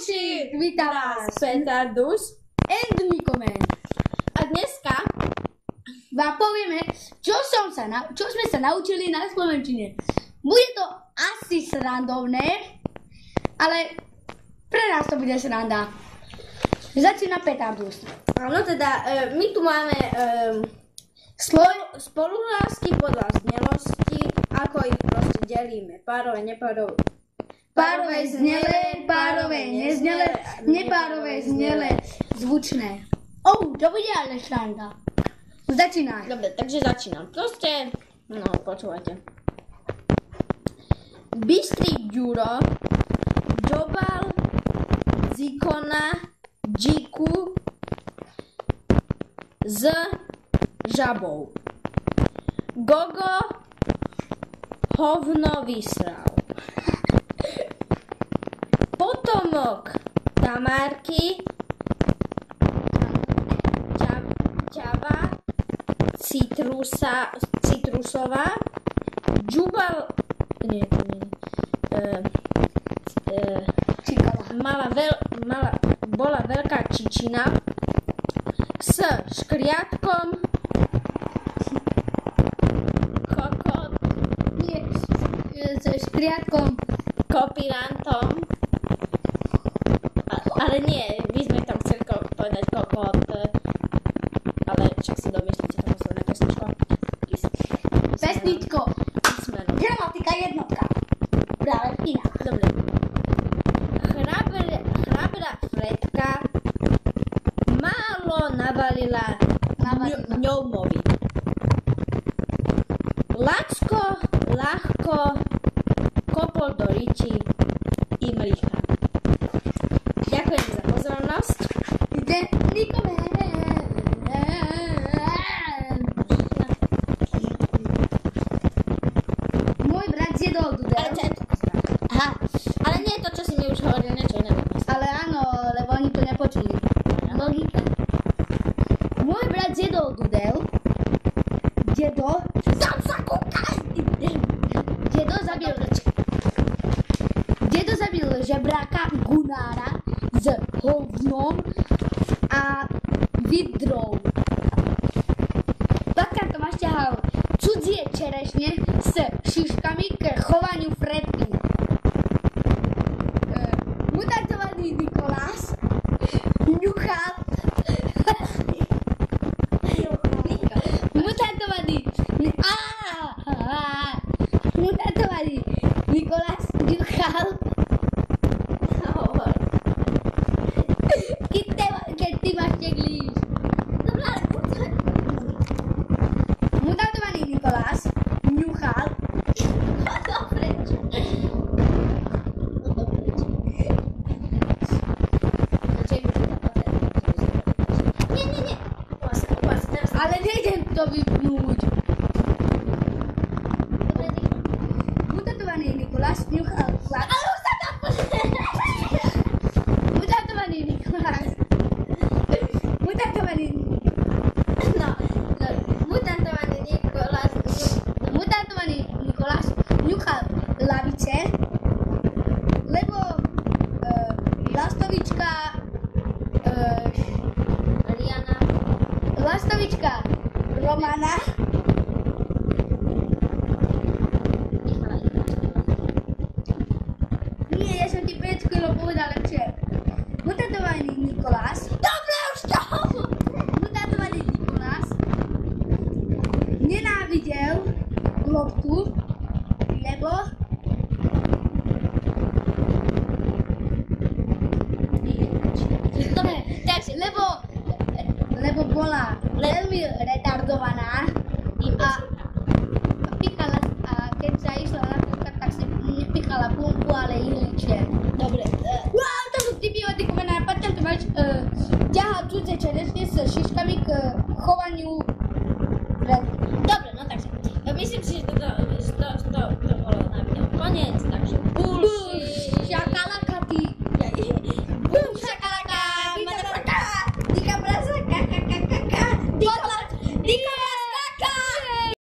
uši! Vítam vás Petardus and Mikomen. a dneska Vám povieme, čo sme sa naučili na slovenčine. Bude to asi srandovné, ale pre nás to bude sranda. Začína Petardus. áno, teda my tu máme spoluhlásky podľa znelosti, ako ich proste delíme. Párové, nepárové. Párové znelé, párové neznelé, nepárové znelé, zvučné. To bude ale sranda. Začínaj. Dobre, takže začínam. Proste, no počúvajte. Bystrý Ďuro džobal zikona džiku s žabou. Gogo hovno vysral. Potomok Tamárky ťava citrusová džubal bola veľká čičina s škriatkom S škriatkom kopírantom, ale nie, my sme tam chceli povedať kokot, ale však si domyslíte, to musíme na pesničko. Pesničko. Písmeno. Gramatika jednotka. Práve iná. Dobre. Hrabra Fredka málo navalila ňoumovi. Lacko ľahko kopol do riči i mlicha. Ďakujem za pozornosť. Ide Nikomen. Môj brat zjedol dudel. Aha, Ale nie je to, čo si mi už hovoril, niečo iné. ale áno, lebo oni to nepočuli. Logika. Môj brat zjedol dudel. Dedo zabil žebráka Gunára s hovnom a vidrou. Dvakrát to máš ťahal cudzie čerešne s šiškami k chovaniu Fredky. Mutantovaný Nikolás ňuchal Mutantovaný Nikolás ňuchal keď ty máš teglíš. Mutantovaný Nikolás ňuchal Nie. ale nejdem to vypnúť. Mutantovaný Nikolás ňuchal chlap. Mutantovaný Nikolás ňuchal lavice, lebo lastovička Romana nie, ja som ti pred chvíľou povedal lepšie. Mutantovaný Nikolás nenávidel loptu, lebo lebo bola veľmi retardovaná a pichala, a keď sa išla na púka, tak si nepichala pumpu, ale ihličie. Dobre. To sú typy od Nikomena, poďte tu máš ťahal cudzie čerešne s